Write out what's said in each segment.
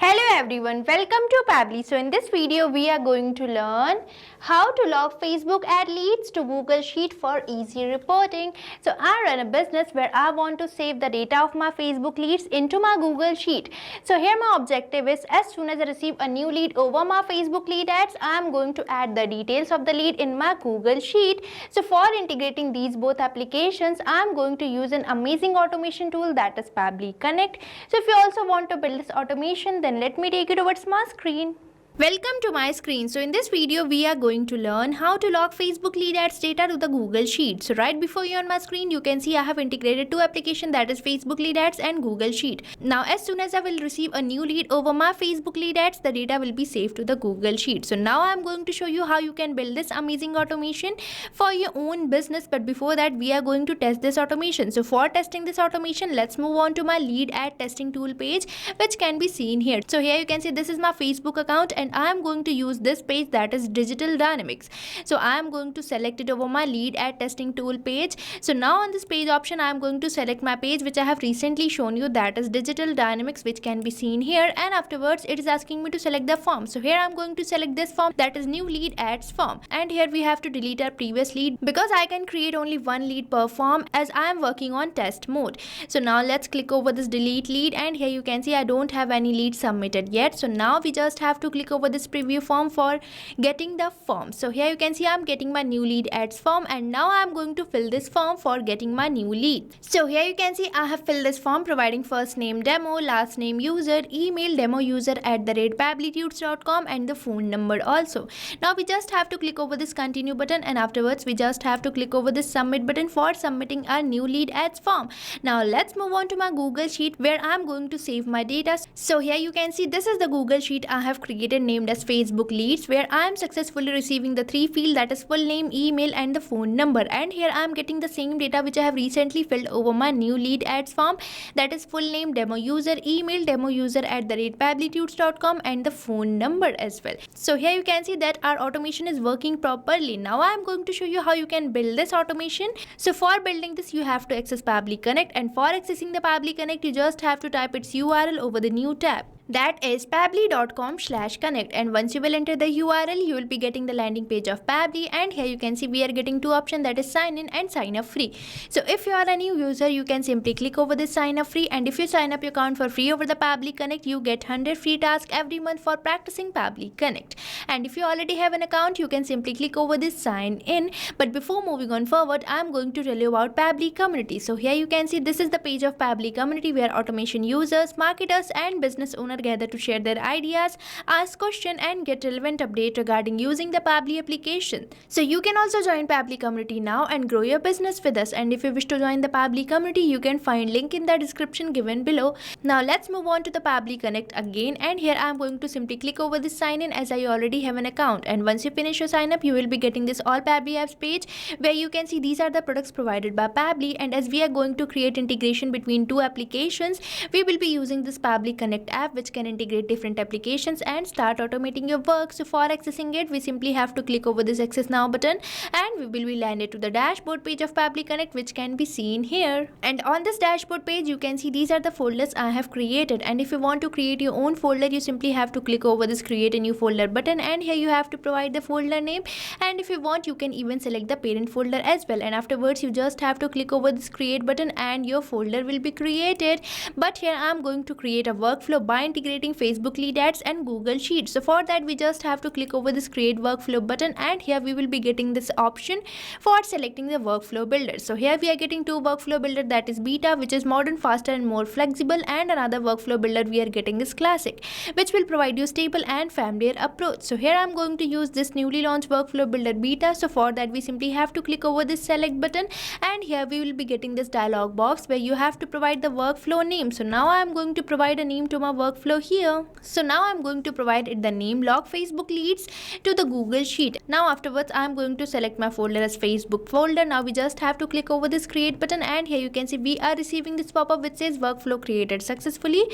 Hello everyone, welcome to Pabbly. So in this video we are going to learn how to log Facebook ad leads to Google Sheet for easy reporting. So I run a business where I want to save the data of my Facebook leads into my Google Sheet. So here my objective is, as soon as I receive a new lead over my Facebook lead ads, I am going to add the details of the lead in my Google Sheet. So for integrating these both applications, I am going to use an amazing automation tool, that is Pabbly Connect. So if you also want to build this automation, then let me take you towards my screen. Welcome to my screen. So in this video we are going to learn how to log Facebook lead ads data to the Google Sheet. So right before you on my screen you can see I have integrated two applications, that is Facebook lead ads and Google Sheet. Now as soon as I will receive a new lead over my Facebook lead ads, the data will be saved to the Google Sheet. So now I am going to show you how you can build this amazing automation for your own business, but before that we are going to test this automation. So for testing this automation, let's move on to my lead ad testing tool page, which can be seen here. So here you can see this is my Facebook account and I am going to use this page, that is Digital Dynamics. So I am going to select it over my lead ad testing tool page. So now on this page option I am going to select my page which I have recently shown you, that is Digital Dynamics, which can be seen here, and afterwards it is asking me to select the form. So here I am going to select this form, that is new lead ads form, and here we have to delete our previous lead because I can create only one lead per form as I am working on test mode. So now let's click over this delete lead, and here you can see I don't have any lead submitted yet. So now we just have to click over this preview form for getting the form. So here you can see I'm getting my new lead ads form, and now I'm going to fill this form for getting my new lead. So here you can see I have filled this form providing first name demo, last name user, email demo user @pabblytudes.com, and the phone number also. Now we just have to click over this continue button, and afterwards we just have to click over this submit button for submitting our new lead ads form. Now let's move on to my Google Sheet where I'm going to save my data. So here you can see this is the Google Sheet I have created named as Facebook leads, where I am successfully receiving the three fields, that is full name, email and the phone number, and here I am getting the same data which I have recently filled over my new lead ads form, that is full name demo user, email demo user @pabblytudes.com, and the phone number as well. So here you can see that our automation is working properly. Now I am going to show you how you can build this automation. So for building this you have to access Pabbly Connect, and for accessing the Pabbly Connect you just have to type its URL over the new tab, that is pabbly.com/connect, and once you will enter the URL you will be getting the landing page of Pabbly, and here you can see we are getting two options, that is sign in and sign up free. So if you are a new user you can simply click over this sign up free, and if you sign up your account for free over the Pabbly Connect you get 100 free tasks every month for practicing Pabbly Connect. And if you already have an account you can simply click over this sign in. But before moving on forward I am going to tell you about Pabbly Community. So here you can see this is the page of Pabbly Community where automation users, marketers and business owners gather to share their ideas, ask questions and get relevant update regarding using the Pabbly application. So you can also join Pabbly Community now and grow your business with us, and if you wish to join the Pabbly Community you can find link in the description given below. Now let's move on to the Pabbly Connect again, and here I am going to simply click over this sign in as I already have an account, and once you finish your sign up you will be getting this all Pabbly apps page where you can see these are the products provided by Pabbly, and as we are going to create integration between two applications we will be using this Pabbly Connect app which can integrate different applications and start automating your work. So for accessing it we simply have to click over this access now button, and we will be landed to the dashboard page of Pabbly Connect which can be seen here. And on this dashboard page you can see these are the folders I have created, and if you want to create your own folder you simply have to click over this create a new folder button, and here you have to provide the folder name, and if you want you can even select the parent folder as well, and afterwards you just have to click over this create button and your folder will be created. But here I am going to create a workflow by integrating Facebook lead ads and Google Sheets. So for that we just have to click over this create workflow button, and here we will be getting this option for selecting the workflow builder. So here we are getting two workflow builder, that is beta which is modern, faster and more flexible, and another workflow builder we are getting is classic which will provide you stable and familiar approach. So here I am going to use this newly launched workflow builder beta. So for that we simply have to click over this select button, and here we will be getting this dialog box where you have to provide the workflow name. So now I am going to provide a name to my workflow here. So now I'm going to provide it the name log Facebook leads to the Google Sheet. Now afterwards I'm going to select my folder as Facebook folder. Now we just have to click over this create button, and here you can see we are receiving this pop-up which says workflow created successfully,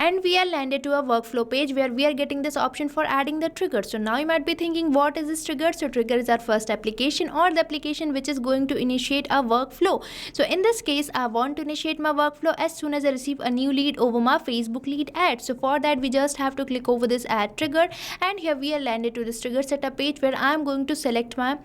and we are landed to a workflow page where we are getting this option for adding the trigger. So now you might be thinking, what is this trigger? So trigger is our first application or the application which is going to initiate a workflow. So in this case, I want to initiate my workflow as soon as I receive a new lead over my Facebook lead ad. So for that, we just have to click over this add trigger, and here we are landed to this trigger setup page where I'm going to select my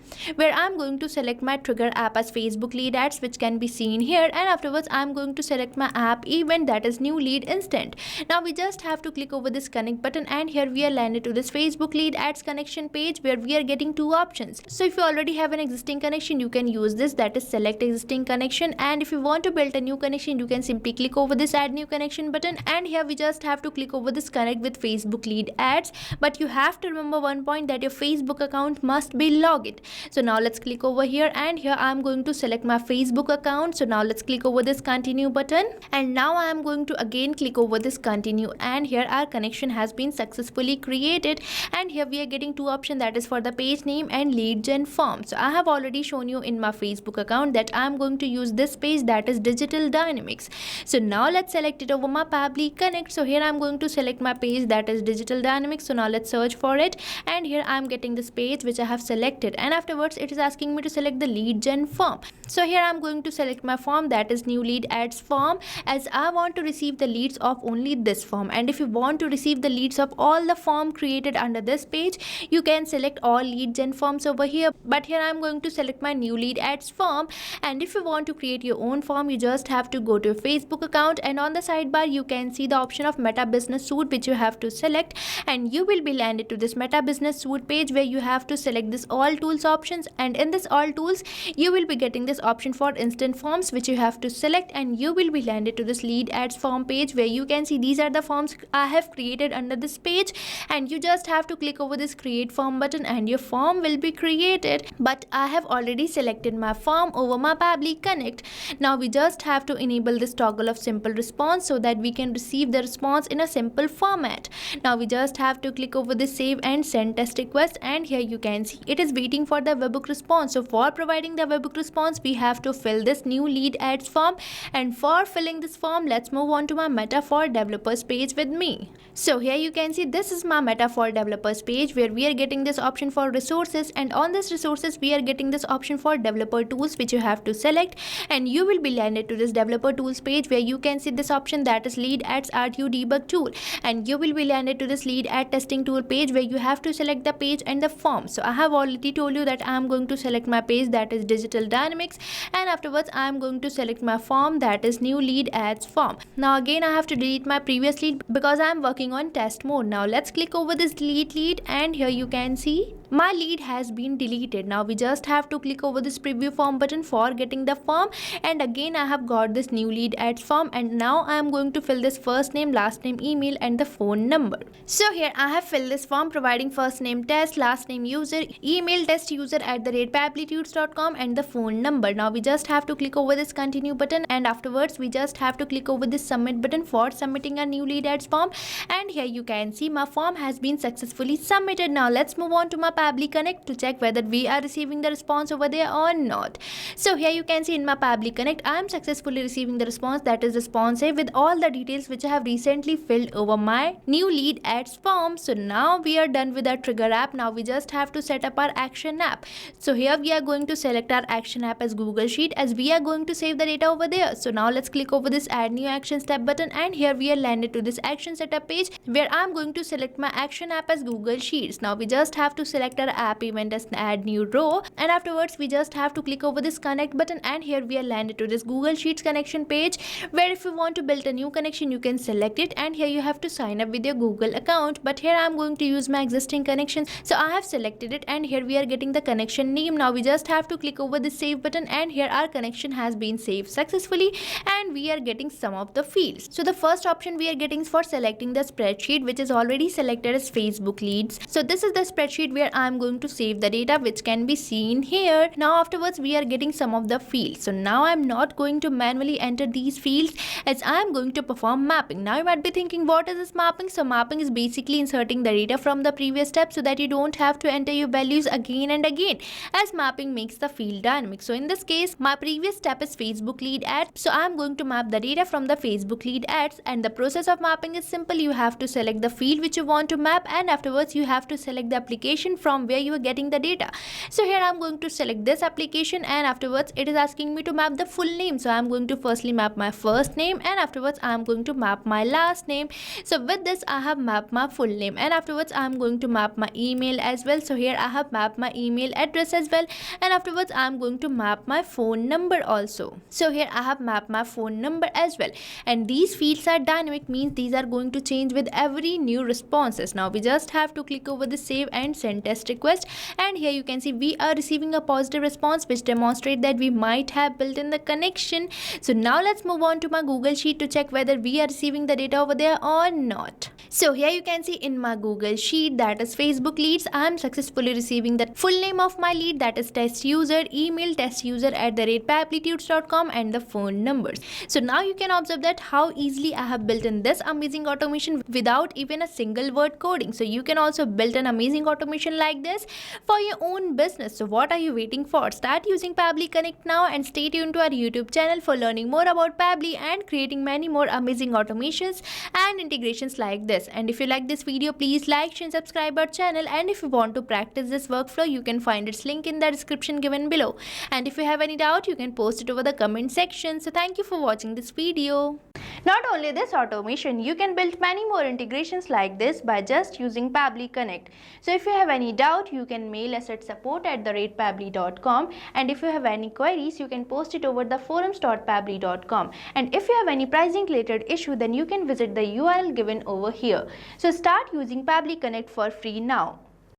trigger app as Facebook lead ads, which can be seen here, and afterwards I'm going to select my app event, that is new lead instant. Now we just have to click over this connect button, and here we are landed to this Facebook lead ads connection page where we are getting two options. So if you already have an existing connection, you can use this, that is select existing connection, and if you want to build a new connection, you can simply click over this add new connection button, and here we just have to click over this connect with Facebook lead ads. But you have to remember one point, that your Facebook account must be logged. So now let's click over here, and here I'm going to select my Facebook account. So now let's click over this continue button, and now I am going to again click over this continue, and here our connection has been successfully created, and here we are getting two options, that is for the page name and lead gen form. So I have already shown you in my Facebook account that I am going to use this page, that is digital dynamics. So now let's select it over my Pabbly Connect. So here I'm going to select my page, that is digital dynamics. So now let's search for it, and here I'm getting this page which I have selected, and afterwards it is asking me to select the lead gen form. So here I'm going to select my form, that is new lead ads form, as I want to receive the leads of only this form. And if you want to receive the leads of all the form created under this page, you can select all lead gen forms over here, but here I'm going to select my new lead ads form. And if you want to create your own form, you just have to go to your Facebook account, and on the sidebar you can see the option of Meta Business Suite, which you have to select, and you will be landed to this Meta Business Suite page where you have to select this all tools options, and in this all tools you will be getting this option for instant forms, which you have to select, and you will be landed to this lead ads form page where you can see these are the forms I have created under this page, and you just have to click over this create form button and your form will be created. But I have already selected my form over my Pabbly Connect. Now we just have to enable this toggle of simple response so that we can receive the response in a simple format. Now we just have to click over this save and send test request, and here you can see it is waiting for the webhook response. So for providing the webhook response, we have to fill this new lead ads form, and for filling this form, let's move on to my Meta for Developers page with me. So here you can see this is my Meta for Developers page where we are getting this option for resources, and on this resources we are getting this option for developer tools, which you have to select, and you will be landed to this developer tools page where you can see this option, that is lead ads RTU debug tool, and you will be landed to this lead ad testing tool page where you have to select the page and the form. So I have already told you that I am going to select my page, that is digital dynamics, and afterwards I am going to select my form, that is new lead ads form. Now again I have to delete my previous lead because I am working on test mode. Now let's click over this delete lead, and here you can see my lead has been deleted. Now we just have to click over this preview form button for getting the form, and again I have got this new lead ads form, and now I am going to fill this first name, last name, email and the phone number. So here I have filled this form providing first name test, last name user, email testuser@pabblytudes.com and the phone number. Now we just have to click over this continue button, and afterwards we just have to click over this submit button for submitting a new lead ads form, and here you can see my form has been successfully submitted. Now let's move on to my Pabbly Connect to check whether we are receiving the response over there or not. So here you can see in my Pabbly Connect I am successfully receiving the response, that is responsive with all the details which I have recently filled over my new lead ads form. So now we are done with our trigger app. Now we just have to set up our action app. So here we are going to select our action app as Google Sheet, as we are going to save the data over there. So now let's click over this add new action step button, and here we are landed to this action setup page where I am going to select my action app as Google Sheets. Now we just have to select our app event as add new row, and afterwards we just have to click over this connect button, and here we are landed to this Google Sheets connection page where if you want to build a new connection you can select it, and here you have to sign up with your Google account. But here I am going to use my existing connection, so I have selected it, and here we are getting the connection name. Now we just have to click over the save button, and here our connection has been saved successfully, and we are getting some of the fields. So the first option we are getting is for selecting the spreadsheet, which is already selected as Facebook leads. So this is the spreadsheet where I'm going to save the data which can be seen here. Now afterwards we are getting some of the fields. So now I'm not going to manually enter these fields as I'm going to perform mapping. Now you might be thinking, what is this mapping? So mapping is basically inserting the data from the previous step so that you don't have to enter your values again and again, as mapping makes the field dynamic. So in this case, my previous step is Facebook lead ads. So I'm going to map the data from the Facebook lead ads, and the process of mapping is simple. You have to select the field which you want to map, and afterwards you have to select the application from where you are getting the data. So here I'm going to select this application, and afterwards it is asking me to map the full name. So I'm going to firstly map my first name, and afterwards I'm going to map my last name. So with this I have mapped my full name, and afterwards I'm going to map my email as well. So here I have mapped my email address as well, and afterwards I'm going to map my phone number also. So here I have mapped my phone number as well, and these fields are dynamic, means these are going to change with every new responses. Now we just have to click over the save and send test request, and here you can see we are receiving a positive response which demonstrate that we might have built in the connection. So now let's move on to my Google Sheet to check whether we are receiving the data over there or not. So here you can see in my Google Sheet, that is Facebook leads, I am successfully receiving the full name of my lead, that is test user, email testuser@pabblytutor.com, and the phone numbers. So now you can observe that how easily I have built in this amazing automation without even a single word coding. So you can also build an amazing automation like this for your own business. So what are you waiting for? Start using Pabbly Connect now, and stay tuned to our YouTube channel for learning more about Pabbly and creating many more amazing automations and integrations like this. And if you like this video, please like, share and subscribe our channel, and if you want to practice this workflow, you can find its link in the description given below. And if you have any doubt, you can post it over the comment section. So thank you for watching this video. Not only this automation, you can build many more integrations like this by just using Pabbly Connect. So if you have any doubt, you can mail us at support@pabbly.com, and if you have any queries, you can post it over the forums.pabbly.com. and if you have any pricing related issue, then you can visit the URL given over here. So start using Pabbly Connect for free now.